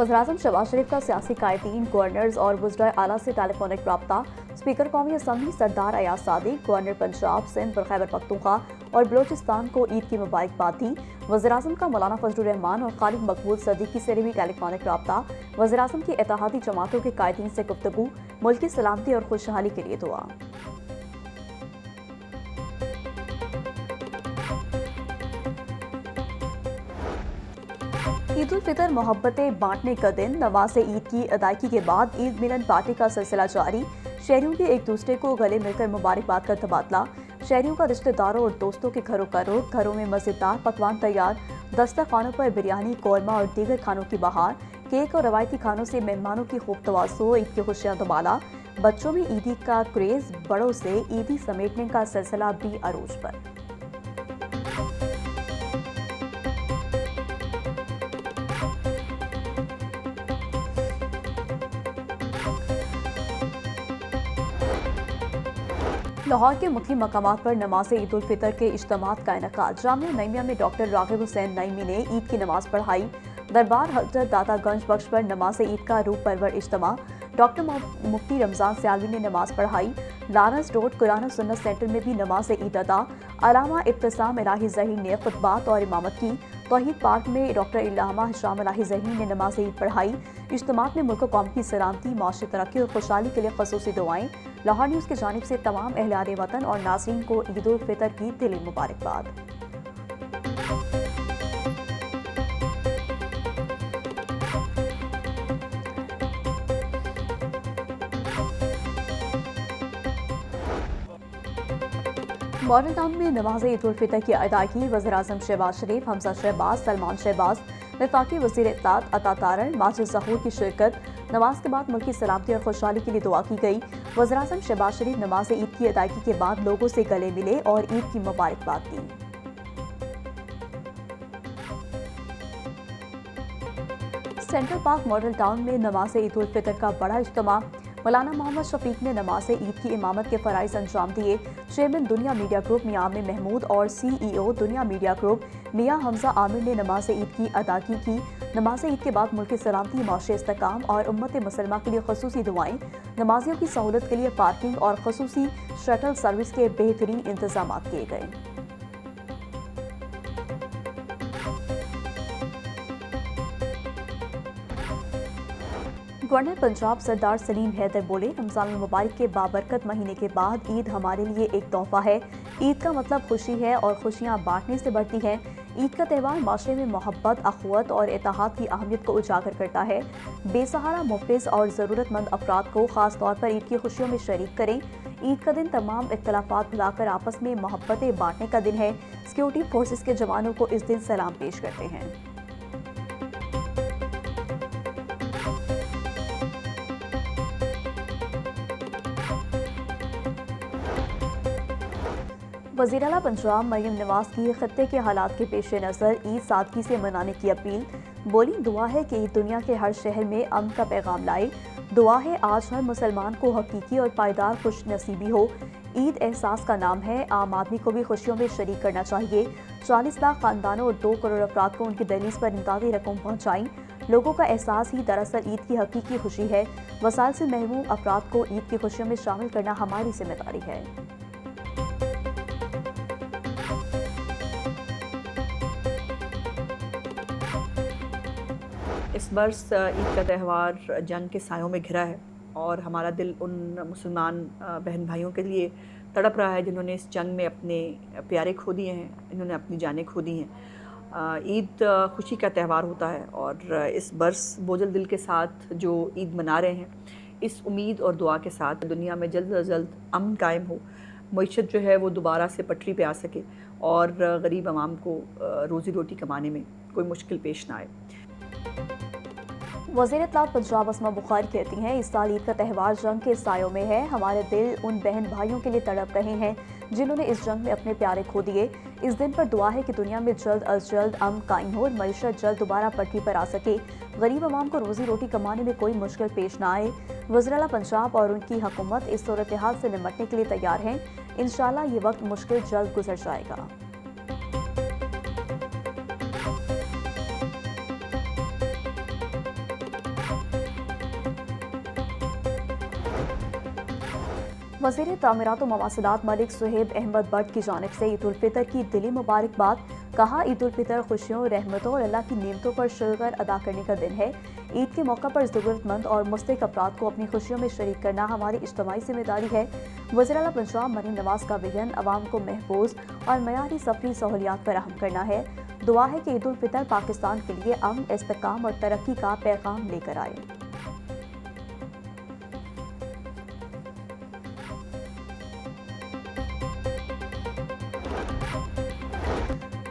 वज़ीर-ए-आज़म शहबाज शरीफ का सियासी कायदीन, गवर्नर्स और वज़राए आला से टेलीफोनिक रब्ता। स्पीकर कौमी असम्बली सरदार अयाज सादिक, गवर्नर पंजाब, सिंध और खैबर पख्तूनख्वा और बलोचिस्तान को ईद की मुबारकबाद दी। वज़ीर-ए-आज़म का मौलाना फजलुर रहमान और खालिद मकबूल सदीकी से भी टेलीफोनिक रब्ता। वज़ीर-ए-आज़म की इत्तेहादी जमातों के कायदीन से गुफ्तगू, मुल्क की सलामती और खुशहाली के लिए दुआ। ईद उल फितर मोहब्बतें बांटने का दिन। नमाज ईद की अदायगी के बाद ईद मिलन पार्टी का सिलसिला जारी। शहरियों के एक दूसरे को गले मिलकर मुबारकबाद का तबादला। शहरियों का रिश्तेदारों और दोस्तों के घरों का रुख। घरों में मज़ेदार पकवान तैयार। दस्तरखानों पर बिरयानी, कौरमा और दीगर खानों की बहार। केक और रवायती खानों से मेहमानों की खूब तवाज़ो। ईद की खुशियाँ दुबाला। बच्चों में ईदी का क्रेज़, बड़ों से ईदी समेटने का सिलसिला भी अरूज पर। लाहौर के मुख्य मकामात पर नमाज ईद उल फितर के इज्तिमात का इनेकाद। जामिया नईमिया में डॉक्टर रागिब हुसैन नईमी ने ईद की नमाज पढ़ाई। दरबार हजरत दातागंज बख्श पर नमाज ईद का रूह परवर इज्तिमा। डॉक्टर मुफ्ती रमजान सियालवी ने नमाज पढ़ाई। लारंस रोड कुरान और सुन्नत सेंटर में भी नमाज ईद अदा। अलामा इब्तिसाम इलाही ज़हीर ने खुतबात और इमामत की। तौहीद पार्क में डॉक्टर इल्लामा हिशाम इलाही ज़हीर ने नमाज ईद पढ़ाई। इज्तिमात में मुल्क कौम की सलामती, माशी तरक्की और खुशहाली के लिए ख़ुसूसी दुआएं। लाहौर न्यूज़ की जानिब से तमाम अहले वतन और नाज़रीन को ईद उल फितर की दिली मुबारकबाद। मॉडल टाउन में नमाज ईद उल फितर की अदायगी। वज़ीर-ए-आज़म शहबाज शरीफ, हमजा शहबाज, सलमान शहबाज, वफाकी वज़ीर इत्तेलात अता तारण, माजिद ज़हूर की शिरकत। नमाज के बाद मुल्क की सलामती और खुशहाली के लिए दुआ की गई। वज़ीर-ए-आज़म शहबाज शरीफ नमाज ईद की अदायगी के बाद लोगों से गले मिले और ईद की मुबारकबाद दी। सेंट्रल पार्क मॉडल टाउन में नमाज ईद उल फितर का बड़ा इज्तिमा। मौलाना मोहम्मद शफीक ने नमाज ईद की इमामत के फ़राइज़ अंजाम दिए। चेयरमैन दुनिया मीडिया ग्रुप मियां आमिर महमूद और CEO दुनिया मीडिया ग्रुप मियां हमजा आमिर ने नमाज ईद की अदायगी की। नमाज ईद के बाद मुल्क की सलामती, माशी इस्तेकाम और उम्मत मुसलमा के लिए ख़ुसूसी दुआएं। नमाजियों की सहूलत के लिए पार्किंग और ख़ुसूसी शटल सर्विस के बेहतरीन इंतजाम किए गए। गवर्नर पंजाब सरदार सलीम हैदर बोले, रमजान मुबारक के बाबरकत महीने के बाद ईद हमारे लिए एक तोहफा है। ईद का मतलब खुशी है और खुशियाँ बांटने से बढ़ती हैं। ईद का त्यौहार माशरे में मोहब्बत, अखुवत और इत्तेहाद की अहमियत को उजागर करता है। बेसहारा, मुफ्लिस और ज़रूरतमंद अफराद को खास तौर पर ईद की खुशियों में शरीक करें। ईद का दिन तमाम इख्तलाफात भुलाकर आपस में मोहब्बतें बांटने का दिन है। सिक्योरिटी फोर्सेस के जवानों को इस दिन सलाम पेश करते हैं। वज़ीर आला पंजाब मरियम नवाज की खत्ते के हालात के पेश नज़र ईद सादगी से मनाने की अपील। बोली, दुआ है कि ईद दुनिया के हर शहर में अमन का पैगाम लाए। दुआ है आज हर मुसलमान को हकीकी और पायदार खुश नसीबी हो। ईद एहसास का नाम है, आम आदमी को भी खुशियों में शरीक करना चाहिए। 40 लाख खानदानों और 2 करोड़ अफराद को उनकी दहलीज पर इमदादी रकम पहुँचाई। लोगों का एहसास ही दरअसल ईद की हकीकी खुशी है। वसाइल से महरूम अफराद को ईद की खुशियों में शामिल करना हमारी जिम्मेदारी है। इस बरस ईद का त्यौहार जंग के सायों में घिरा है और हमारा दिल उन मुसलमान बहन भाइयों के लिए तड़प रहा है जिन्होंने इस जंग में अपने प्यारे खो दिए हैं, इन्होंने अपनी जानें खो दी हैं। ईद खुशी का त्यौहार होता है और इस बरस बोझल दिल के साथ जो ईद मना रहे हैं, इस उम्मीद और दुआ के साथ दुनिया में जल्द से जल्द अमन कायम हो, मईशत जो है वो दोबारा से पटरी पे आ सके और गरीब आवाम को रोज़ी रोटी कमाने में कोई मुश्किल पेश ना आए। वज़ीर इत्तेलात पंजाब अस्मा बुखारी कहती हैं, इस साल ईद का त्यौहार जंग के सायों में है। हमारे दिल उन बहन भाइयों के लिए तड़प रहे हैं जिन्होंने इस जंग में अपने प्यारे खो दिए। इस दिन पर दुआ है कि दुनिया में जल्द अज जल्द अमन कायम हो और मईशत जल्द दोबारा पटरी पर आ सके, गरीब आवाम को रोज़ी रोटी कमाने में कोई मुश्किल पेश ना आए। वज़ीर आला पंजाब और उनकी हुकूमत इस सूरत हाल से निपटने के लिए तैयार हैं। इंशाअल्लाह ये वक्त मुश्किल जल्द गुजर जाएगा। वज़ीर तामीरात व मवासिलात मलिक सुहेब अहमद बट की जानिब से ईद उल फितर की दिली मुबारकबाद। कहा, ईद उल फितर खुशियों, रहमतों और अल्लाह की नेमतों पर शुक्र अदा करने का दिन है। ईद के मौका पर ज़रूरतमंद और मुस्तहिक़ अफराद को अपनी खुशियों में शरीक करना हमारी इज्तिमाई जिम्मेदारी है। वज़ीर आला पंजाब मरीम नवाज़ का विजन अवाम को महफूज और मयारी सफरी सहूलियात फराहम करना है। दुआ है कि ईद उल फितर पाकिस्तान के लिए अमन, इस्तेहकाम और तरक्की का पैगाम लेकर आए।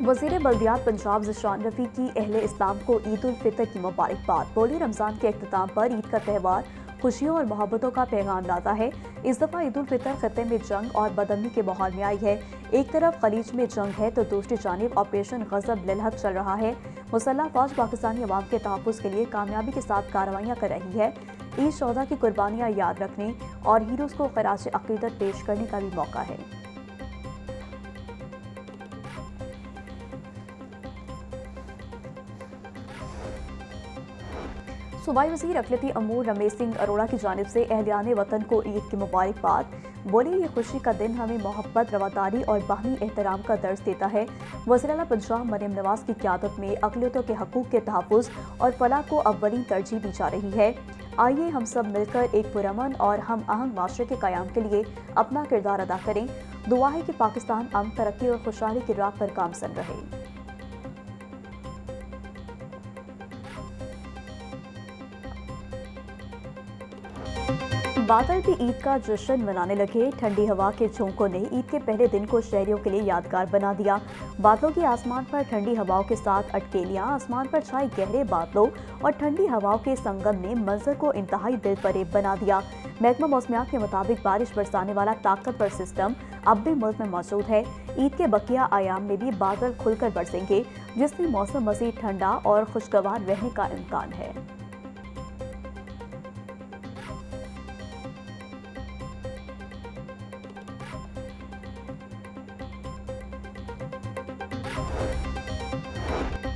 वज़ीर बल्दियात पंजाब ज़िशान रफ़ी की अहले इस्लाम को ईद उल फितर की मुबारकबाद। बोली, रमज़ान के इख्तिताम पर ईद का त्यौहार खुशियों और मोहब्बतों का पैगाम लाता है। इस दफ़ा ईद उल फितर खत्ते में जंग और बदअमनी के माहौल में आई है। एक तरफ खलीज में जंग है तो दूसरी जानिब ऑपरेशन गज़ब लिलहक चल रहा है। मुसल्लह फ़ौज पाकिस्तानी अवाम के तहफ़्फ़ुज़ के लिए कामयाबी के साथ कार्रवाइयाँ कर रही है। ईद शोहदा की कुर्बानियाँ याद रखने और हीरोज़ को ख़राज अक़ीदत पेश करने का भी मौका है। सूबाई वज़ीर अक़लियती अमूर रमेश सिंह अरोड़ा की जानिब से अहलियाने वतन को ईद की मुबारकबाद। बोले, ये खुशी का दिन हमें मोहब्बत, रवादारी और बाहमी एहतराम का दर्स देता है। वज़ीर आला पंजाब मरीम नवाज़ की क़यादत में अक़लियतों के हकूक़ के तहफ़्फ़ुज़ और फलाह को अव्वलीन तरजीह दी जा रही है। आइए हम सब मिलकर एक पुरअमन और हम आहंग माशरे के क़याम के लिए अपना किरदार अदा करें। दुआ है कि पाकिस्तान अमन, तरक्की और खुशहाली की राह पर गामज़न रहे। बादल भी ईद का जश्न मनाने लगे। ठंडी हवा के झोंकों ने ईद के पहले दिन को शहरियों के लिए यादगार बना दिया। बादलों की आसमान पर ठंडी हवाओं के साथ अटकेलियां, आसमान पर छाए गहरे बादलों और ठंडी हवाओं के संगम ने मंजर को इंतहाई दिलफरेब बना दिया। महकमा मौसमियात के मुताबिक बारिश बरसाने वाला ताकतवर सिस्टम अब भी मुल्क में मौजूद है। ईद के बकिया आयाम में भी बादल खुलकर बरसेंगे, जिससे मौसम मज़ीद ठंडा और खुशगवार रहने का इम्कान है।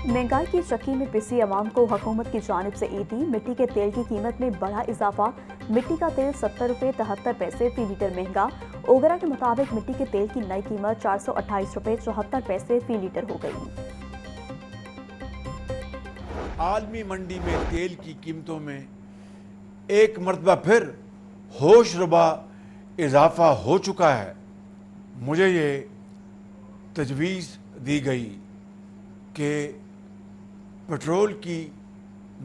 महंगाई की चक्की में पिसी अवाम को हुकूमत की जानिब से ईदी। मिट्टी के तेल की कीमत में बड़ा इजाफा। मिट्टी का तेल 70 रुपये 73 पैसे फी लीटर महंगा। ओगरा के मुताबिक मिट्टी के तेल की नई कीमत 428 रुपये 74 पैसे फी लीटर हो गई। आलमी मंडी में तेल की कीमतों में एक मरतबा फिर होशरुबा इजाफा हो चुका है। मुझे ये तजवीज़ दी गई कि पेट्रोल की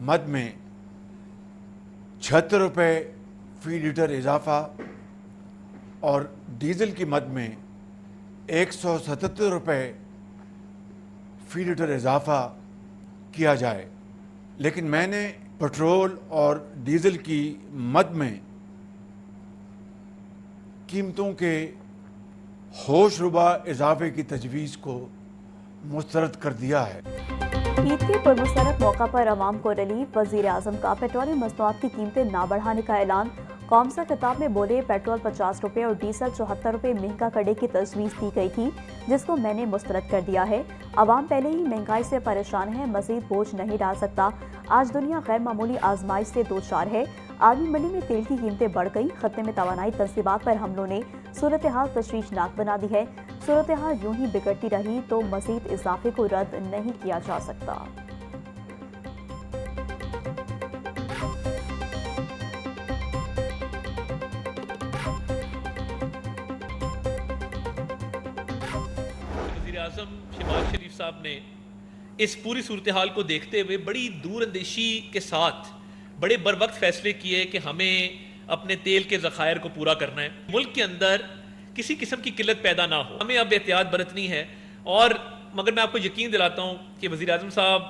मद में 76 रुपये फ़ी लीटर इजाफा और डीज़ल की मद में 177 रुपये फ़ी लीटर इजाफा किया जाए, लेकिन मैंने पेट्रोल और डीज़ल की मद में कीमतों के होशरुबा इजाफे की तजवीज़ को मुस्तरद कर दिया है। ईद के पुरमसरत मौका पर अवाम को रिलीफ। वज़ीर आज़म का पेट्रोलियम मसनूआत की कीमतें ना बढ़ाने का ऐलान। कौम से खिताब में बोले, पेट्रोल 50 रुपये और डीजल 74 रुपये महंगा करने की तजवीज़ दी गई थी, जिसको मैंने मुस्तरद कर दिया है। अवाम पहले ही महंगाई से परेशान है, मज़ीद बोझ नहीं डाल सकता। आज दुनिया गैर मामूली आजमाइश से दो चार है। आलमी मंडी में तेल की कीमतें बढ़ गई। खत्ते में तवानाई तंसीबात पर हमलों ने सूरत हाल तशवीशनाक बना दी है। सूरत हाल यूं ही बिगड़ती रही तो मज़ीद इजाफे को रद्द नहीं किया जा सकता। आज़म शहबाज शरीफ साहब ने इस पूरी सूरत हाल को देखते हुए बड़ी दूरअंदेशी के साथ बड़े बर वक्त फैसले किए कि हमें अपने तेल के ज़खायर को पूरा करना है, मुल्क के अंदर किसी किस्म की किल्लत पैदा ना हो, हमें अब एहतियात बरतनी है। और मगर मैं आपको यकीन दिलाता हूँ कि वज़ीर आज़म साहब,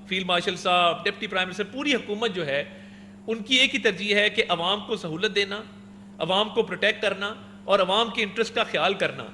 फील्ड मार्शल साहब, डिप्टी प्राइम मिनिस्टर, पूरी हुकूमत जो है उनकी एक ही तरजीह है कि अवाम को सहूलत देना, अवाम को प्रोटेक्ट करना और अवाम के इंटरेस्ट का ख्याल करना।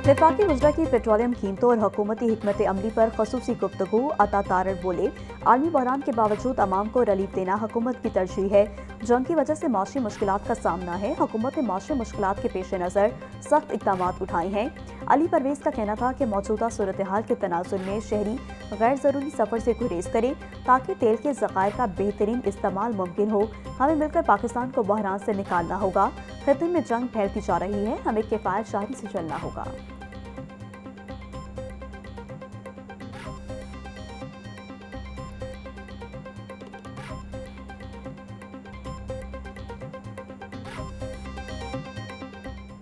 वफाकी वज़रा की पेट्रोलियम कीमतों और हुकूमती हिकमत अमली पर खसूसी गुफ्तगू। अता तारड़ बोले, आलमी बहरान के बावजूद अवाम को रिलीफ देना हुकूमत की तरजीह है। जंग की वजह से माशी मुश्किलात का सामना है। हुकूमत ने माशी मुश्किलात के पेश नज़र सख्त इक़दाम उठाए हैं। अली परवेज़ का कहना था कि मौजूदा सूरत हाल के तनाजुर में शहरी गैर ज़रूरी सफ़र से गुरेज करें ताकि तेल के ज़खायर का बेहतरीन इस्तेमाल मुमकिन हो। हमें मिलकर पाकिस्तान को बहरान से निकालना होगा। खित्ते में जंग फैलती जा रही है, हमें किफ़ायत शारी से चलना होगा।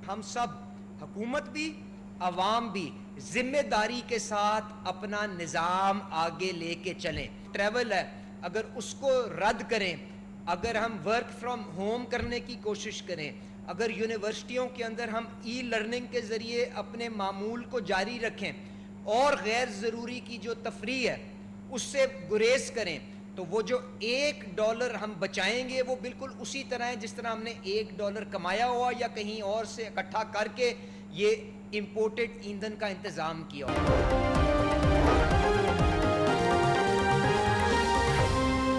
हम सब, हुकूमत भी, अवाम भी जिम्मेदारी के साथ अपना निज़ाम आगे लेके चलें। ट्रैवल है, अगर उसको रद्द करें, अगर हम वर्क फ्रॉम होम करने की कोशिश करें, अगर यूनिवर्सिटियों के अंदर हम ई लर्निंग के ज़रिए अपने मामूल को जारी रखें और गैर ज़रूरी की जो तफरीह है उससे गुरेज करें, तो वो जो $1 हम बचाएंगे वो बिल्कुल उसी तरह है जिस तरह हमने $1 कमाया हुआ या कहीं और से इकट्ठा करके ये इम्पोर्टेड ईंधन का इंतज़ाम किया हुआ।